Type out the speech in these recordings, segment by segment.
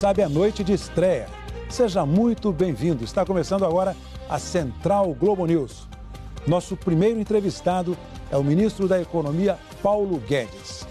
Sabe, a noite de estreia. Seja muito bem-vindo. Está começando agora a Central Globo News. Nosso primeiro entrevistado é o ministro da Economia, Paulo Guedes.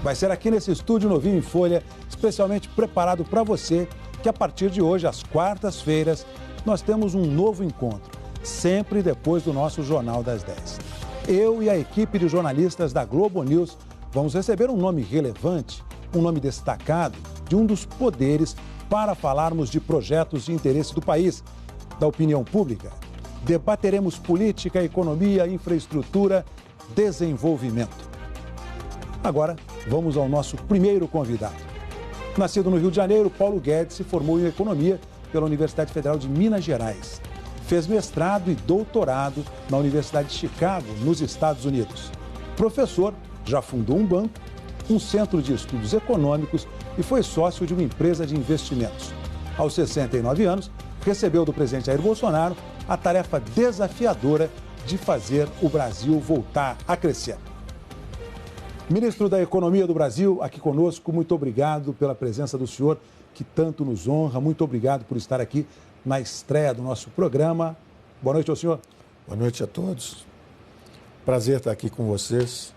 Vai ser aqui nesse estúdio novinho em folha, especialmente preparado para você, que a partir de hoje, às quartas-feiras, nós temos um novo encontro, sempre depois do nosso Jornal das 10. Eu e a equipe de jornalistas da Globo News vamos receber um nome relevante, um nome destacado de um dos poderes para falarmos de projetos de interesse do país, da opinião pública. Debateremos política, economia, infraestrutura, desenvolvimento. Agora, vamos ao nosso primeiro convidado. Nascido no Rio de Janeiro, Paulo Guedes se formou em economia pela Universidade Federal de Minas Gerais. Fez mestrado e doutorado na Universidade de Chicago, nos Estados Unidos. Professor, já fundou um banco, um centro de estudos econômicos e foi sócio de uma empresa de investimentos. Aos 69 anos, recebeu do presidente Jair Bolsonaro a tarefa desafiadora de fazer o Brasil voltar a crescer. Ministro da Economia do Brasil, aqui conosco, muito obrigado pela presença do senhor, que tanto nos honra. Muito obrigado por estar aqui na estreia do nosso programa. Boa noite ao senhor. Boa noite a todos. Prazer estar aqui com vocês.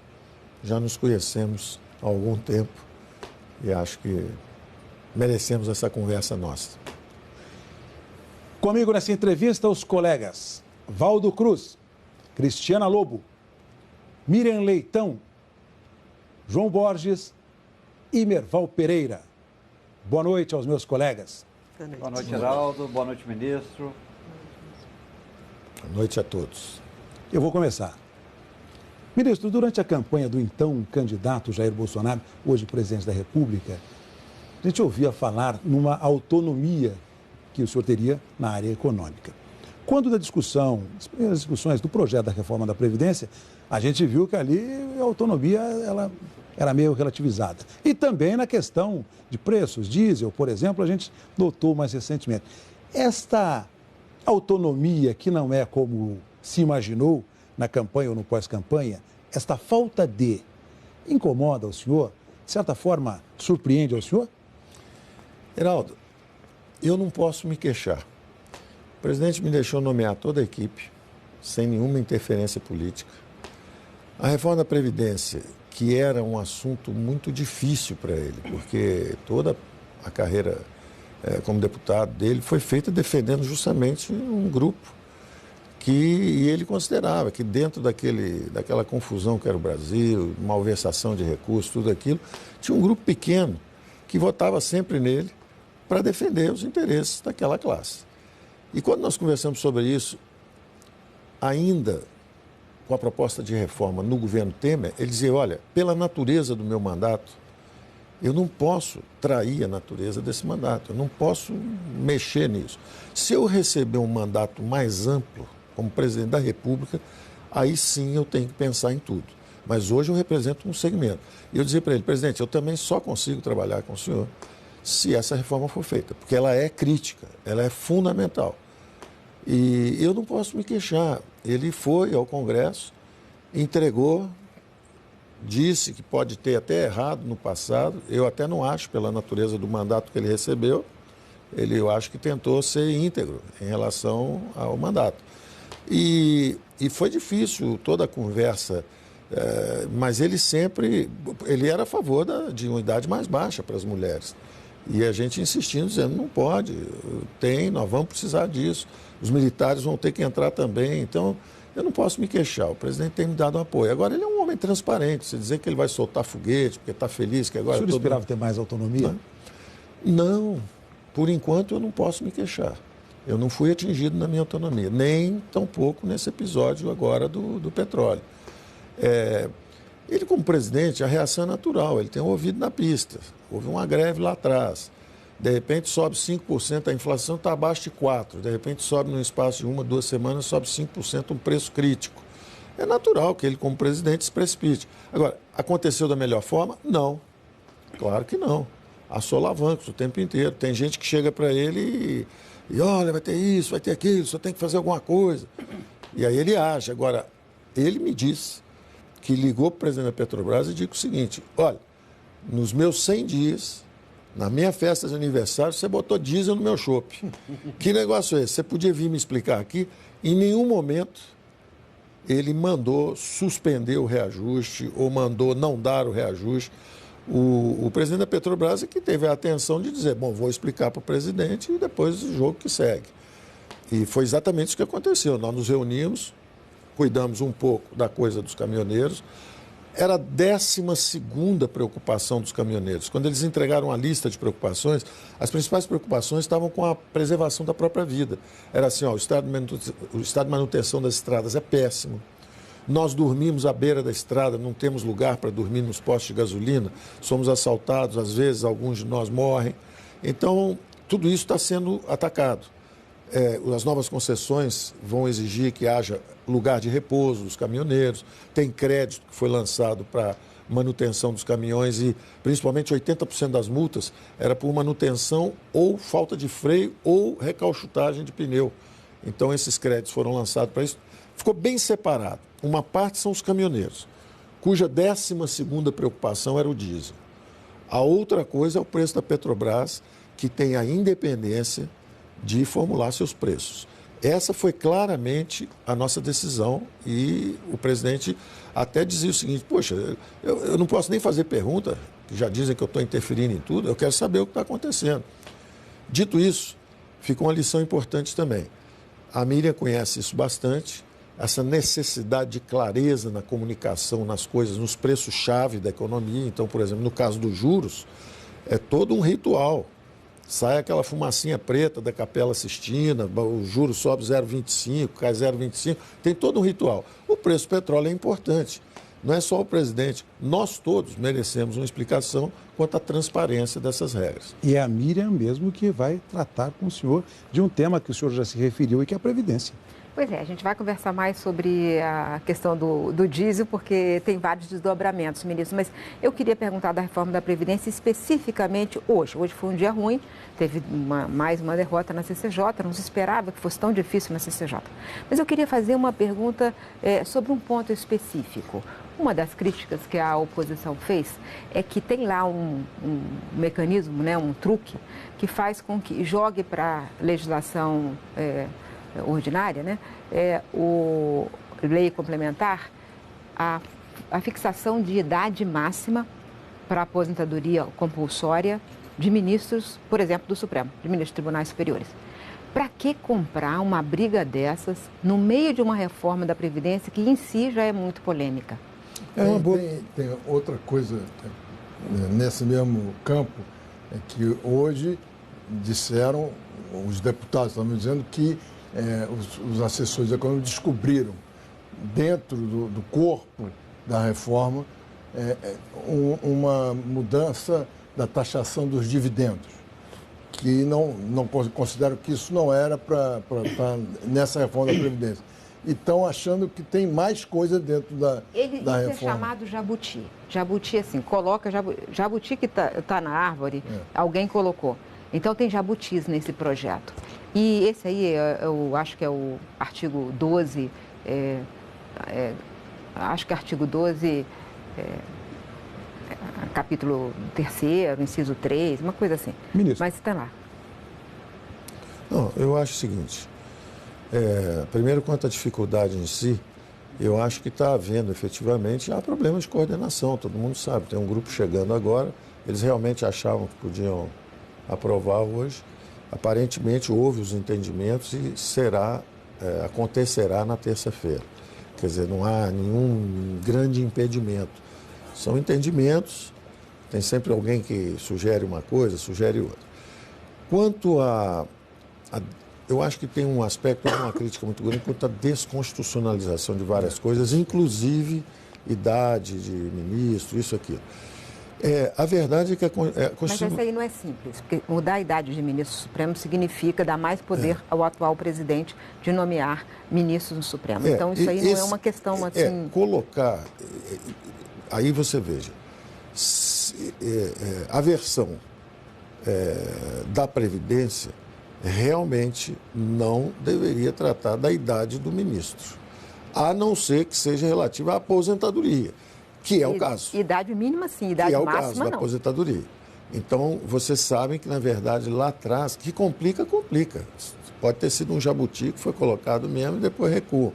Já nos conhecemos há algum tempo e acho que merecemos essa conversa nossa. Comigo nessa entrevista, os colegas Valdo Cruz, Cristiana Lobo, Miriam Leitão, João Borges e Merval Pereira. Boa noite aos meus colegas. Boa noite, Geraldo. Boa noite, ministro. Boa noite a todos. Eu vou começar. Ministro, durante a campanha do então candidato Jair Bolsonaro, hoje presidente da República, a gente ouvia falar numa autonomia que o senhor teria na área econômica. Quando da discussão, as primeiras discussões do projeto da reforma da Previdência, a gente viu que ali a autonomia ela era meio relativizada. E também na questão de preços, diesel, por exemplo, a gente notou mais recentemente. Esta autonomia que não é como se imaginou na campanha ou no pós-campanha, esta falta de incomoda o senhor? De certa forma, surpreende ao senhor? Geraldo, eu não posso me queixar. O presidente me deixou nomear toda a equipe, sem nenhuma interferência política. A reforma da Previdência, que era um assunto muito difícil para ele, porque toda a carreira como deputado dele foi feita defendendo justamente um grupo que ele considerava que dentro daquela confusão que era o Brasil, malversação de recursos, tudo aquilo, tinha um grupo pequeno que votava sempre nele para defender os interesses daquela classe. E quando nós conversamos sobre isso, ainda com a proposta de reforma no governo Temer, ele dizia, olha, pela natureza do meu mandato, eu não posso trair a natureza desse mandato, eu não posso mexer nisso. Se eu receber um mandato mais amplo, como presidente da República, aí sim eu tenho que pensar em tudo. Mas hoje eu represento um segmento. E eu dizia para ele, presidente, eu também só consigo trabalhar com o senhor se essa reforma for feita, porque ela é crítica, ela é fundamental. E eu não posso me queixar. Ele foi ao Congresso, entregou, disse que pode ter até errado no passado, eu até não acho, pela natureza do mandato que ele recebeu, eu acho que tentou ser íntegro em relação ao mandato. E foi difícil toda a conversa, mas ele era a favor de uma idade mais baixa para as mulheres. E a gente insistindo, dizendo, não pode, nós vamos precisar disso, os militares vão ter que entrar também, então eu não posso me queixar, o presidente tem me dado um apoio. Agora, ele é um homem transparente, se dizer que ele vai soltar foguete, porque está feliz que agora... O senhor esperava ter mais autonomia? Não, por enquanto eu não posso me queixar. Eu não fui atingido na minha autonomia, nem tampouco nesse episódio agora do petróleo. Ele, como presidente, a reação é natural, ele tem um ouvido na pista. Houve uma greve lá atrás. De repente sobe 5%, a inflação está abaixo de 4%. De repente sobe num espaço de 1, 2 semanas, sobe 5% um preço crítico. É natural que ele, como presidente, se precipite. Agora, aconteceu da melhor forma? Não. Claro que não. Há solavancos o tempo inteiro. Tem gente que chega para ele e olha, vai ter isso, vai ter aquilo, só tem que fazer alguma coisa. E aí ele age. Agora, ele me disse que ligou para o presidente da Petrobras e disse o seguinte, olha, nos meus 100 dias Na minha festa de aniversário, você botou diesel no meu chopp. Que negócio é esse? Você podia vir me explicar aqui? Em nenhum momento ele mandou suspender o reajuste ou mandou não dar o reajuste. O presidente da Petrobras é que teve a atenção de dizer, bom, vou explicar para o presidente e depois o jogo que segue. E foi exatamente isso que aconteceu. Nós nos reunimos, cuidamos um pouco da coisa dos caminhoneiros. Era a 12ª preocupação dos caminhoneiros. Quando eles entregaram a lista de preocupações, as principais preocupações estavam com a preservação da própria vida. Era assim, ó, o estado de manutenção das estradas é péssimo. Nós dormimos à beira da estrada, não temos lugar para dormir nos postos de gasolina, somos assaltados, às vezes alguns de nós morrem. Então, tudo isso está sendo atacado. As novas concessões vão exigir que haja lugar de repouso dos caminhoneiros, tem crédito que foi lançado para manutenção dos caminhões e principalmente 80% das multas era por manutenção ou falta de freio ou recalchutagem de pneu. Então esses créditos foram lançados para isso. Ficou bem separado. Uma parte são os caminhoneiros, cuja 12ª preocupação era o diesel. A outra coisa é o preço da Petrobras, que tem a independência de formular seus preços. Essa foi claramente a nossa decisão e o presidente até dizia o seguinte, poxa, eu não posso nem fazer pergunta, que já dizem que eu estou interferindo em tudo, eu quero saber o que está acontecendo. Dito isso, ficou uma lição importante também. A Miriam conhece isso bastante, essa necessidade de clareza na comunicação, nas coisas, nos preços-chave da economia. Então, por exemplo, no caso dos juros, é todo um ritual. Sai aquela fumacinha preta da Capela Sistina, o juro sobe 0,25, cai 0,25, tem todo um ritual. O preço do petróleo é importante, não é só o presidente, nós todos merecemos uma explicação quanto à transparência dessas regras. E é a Miriam mesmo que vai tratar com o senhor de um tema que o senhor já se referiu e que é a Previdência. Pois é, a gente vai conversar mais sobre a questão do diesel, porque tem vários desdobramentos, ministro. Mas eu queria perguntar da reforma da Previdência especificamente hoje. Hoje foi um dia ruim, teve mais uma derrota na CCJ, não se esperava que fosse tão difícil na CCJ. Mas eu queria fazer uma pergunta sobre um ponto específico. Uma das críticas que a oposição fez é que tem lá um mecanismo, né, um truque, que faz com que jogue para a legislação ordinária, né, lei complementar, a fixação de idade máxima para a aposentadoria compulsória de ministros, por exemplo, do Supremo, de ministros de tribunais superiores. Para que comprar uma briga dessas no meio de uma reforma da Previdência que em si já é muito polêmica? Tem outra coisa nesse mesmo campo, é que hoje disseram, os deputados estavam dizendo que os assessores econômicos descobriram dentro do corpo da reforma uma mudança da taxação dos dividendos, que não consideram que isso não era para estar nessa reforma da Previdência. E estão achando que tem mais coisa dentro da reforma. Isso é chamado jabuti. Jabuti, assim, coloca jabuti que tá na árvore, alguém colocou. Então, tem jabutis nesse projeto. E esse aí, eu acho que é o artigo 12, acho que é artigo 12, capítulo 3º, inciso 3, uma coisa assim. Ministro. Mas está lá. Não, eu acho o seguinte, primeiro, quanto à dificuldade em si, eu acho que está havendo, efetivamente, há problemas de coordenação, todo mundo sabe, tem um grupo chegando agora, eles realmente achavam que podiam aprovar hoje, aparentemente houve os entendimentos e acontecerá na terça-feira. Quer dizer, não há nenhum grande impedimento. São entendimentos, tem sempre alguém que sugere uma coisa, sugere outra. Quanto eu acho que tem um aspecto, uma crítica muito grande quanto à desconstitucionalização de várias coisas, inclusive idade de ministro, isso, aquilo. A verdade é que a Constituição... Mas isso aí não é simples, porque mudar a idade de ministro Supremo significa dar mais poder ao atual presidente de nomear ministros no Supremo. Então, isso aí não é uma questão assim... Colocar... Aí você veja, a versão da Previdência realmente não deveria tratar da idade do ministro, a não ser que seja relativa à aposentadoria, que é o caso. Idade mínima, sim. Idade máxima, não. Que é o caso da aposentadoria. Então, vocês sabem que, na verdade, lá atrás, que complica. Pode ter sido um jabuti que foi colocado mesmo e depois recua.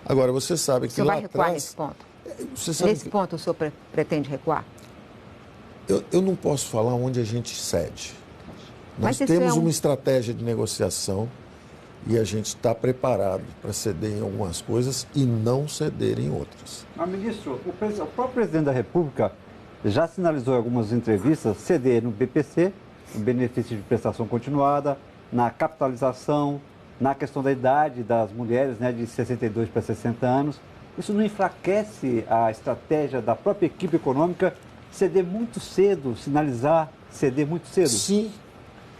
Agora, você sabe que lá atrás... O senhor vai recuar nesse ponto? Nesse ponto, o senhor pretende recuar? Eu não posso falar onde a gente cede. Nós temos uma estratégia de negociação e a gente está preparado para ceder em algumas coisas e não ceder em outras. Mas, ministro, o próprio presidente da República já sinalizou em algumas entrevistas ceder no BPC, no benefício de prestação continuada, na capitalização, na questão da idade das mulheres, né, de 62 para 60 anos. Isso não enfraquece a estratégia da própria equipe econômica ceder muito cedo, sinalizar ceder muito cedo? Sim,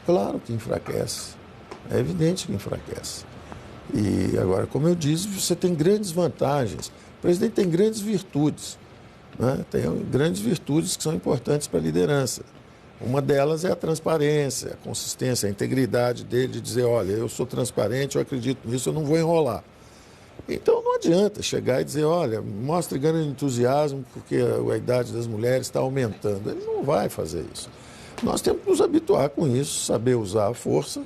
claro que enfraquece. É evidente que enfraquece. E agora, como eu disse, você tem grandes vantagens. O presidente tem grandes virtudes, né? Tem grandes virtudes que são importantes para a liderança. Uma delas é a transparência, a consistência, a integridade dele de dizer, olha, eu sou transparente, eu acredito nisso, eu não vou enrolar. Então não adianta chegar e dizer, olha, mostre grande entusiasmo porque a idade das mulheres está aumentando. Ele não vai fazer isso. Nós temos que nos habituar com isso, saber usar a força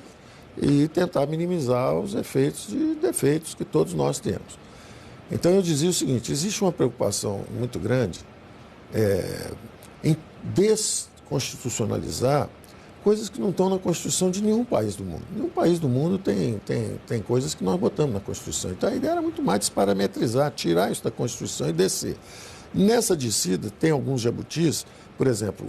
e tentar minimizar os efeitos e defeitos que todos nós temos. Então eu dizia o seguinte, existe uma preocupação muito grande em desconstitucionalizar coisas que não estão na Constituição de nenhum país do mundo. Nenhum país do mundo tem coisas que nós botamos na Constituição. Então a ideia era muito mais desparametrizar, tirar isso da Constituição e descer. Nessa descida tem alguns jabutis, por exemplo,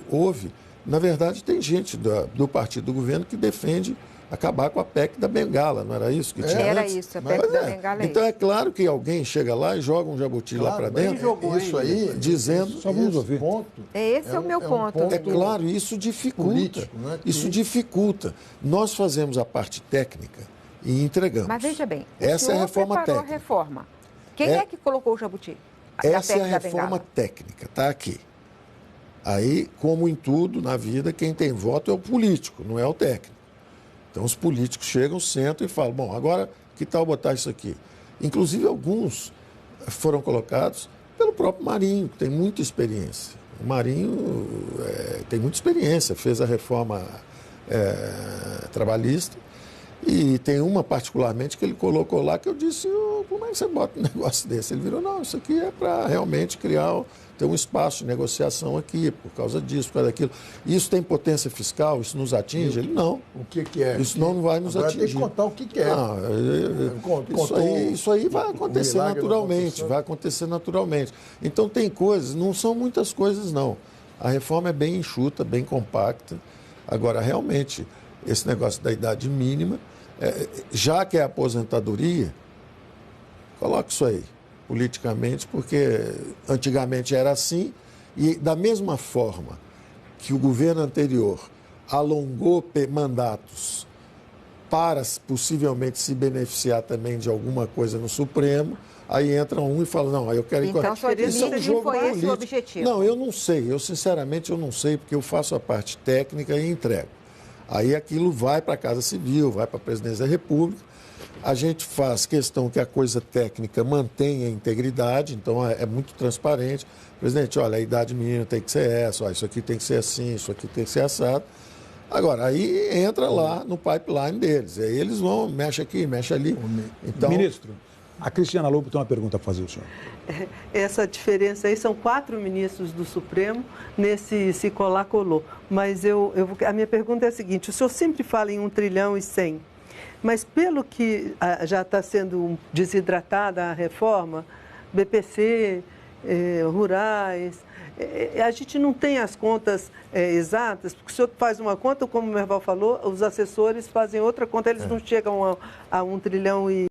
na verdade tem gente do partido do governo que defende acabar com a PEC da Bengala, não era isso que tinha Era antes? isso, a PEC da Bengala. Então é claro que alguém chega lá e joga um jabuti lá para dentro, isso aí, dizendo... Só vamos ouvir. Esse é o meu ponto. É claro, isso dificulta. Político, não é? Isso dificulta. Nós fazemos a parte técnica e entregamos. Mas veja bem, essa é a reforma técnica. A reforma. Quem é que colocou o jabuti? Essa é a reforma técnica, está aqui. Aí, como em tudo na vida, quem tem voto é o político, não é o técnico. Então, os políticos chegam, sentam e falam, bom, agora que tal botar isso aqui? Inclusive, alguns foram colocados pelo próprio Marinho, que tem muita experiência. O Marinho tem muita experiência, fez a reforma trabalhista e tem uma particularmente que ele colocou lá que eu disse, como é que você bota um negócio desse? Ele virou, não, isso aqui é para realmente ter um espaço de negociação aqui, por causa disso, por causa daquilo. Isso tem potência fiscal? Isso nos atinge? Ele, não. O que é? Isso não vai nos atingir. Tem que contar o que é. Não, isso aí vai acontecer naturalmente, Então tem coisas, não são muitas coisas não. A reforma é bem enxuta, bem compacta. Agora, realmente, esse negócio da idade mínima, já que é aposentadoria, coloque isso aí. Politicamente, porque antigamente era assim, e da mesma forma que o governo anterior alongou mandatos para possivelmente se beneficiar também de alguma coisa no Supremo, aí entra um e fala, não, aí eu quero... Então, isso é um jogo foi político. Esse o objetivo? Não, eu não sei, sinceramente eu não sei, porque eu faço a parte técnica e entrego. Aí aquilo vai para a Casa Civil, vai para a Presidência da República. A gente faz questão que a coisa técnica mantenha a integridade, então é muito transparente. Presidente, olha, a idade mínima tem que ser essa, ó, isso aqui tem que ser assim, isso aqui tem que ser assado. Agora, aí entra lá no pipeline deles. Aí eles vão, mexe aqui, mexe ali. Então... Ministro, a Cristiana Lobo tem uma pergunta a fazer ao senhor. Essa diferença aí são 4 ministros do Supremo nesse se colar, colou. Mas a minha pergunta é a seguinte, o senhor sempre fala em 1 trilhão e 100, mas pelo que já está sendo desidratada a reforma, BPC, rurais, a gente não tem as contas exatas, porque o senhor faz uma conta, como o Merval falou, os assessores fazem outra conta, eles não chegam a 1 trilhão e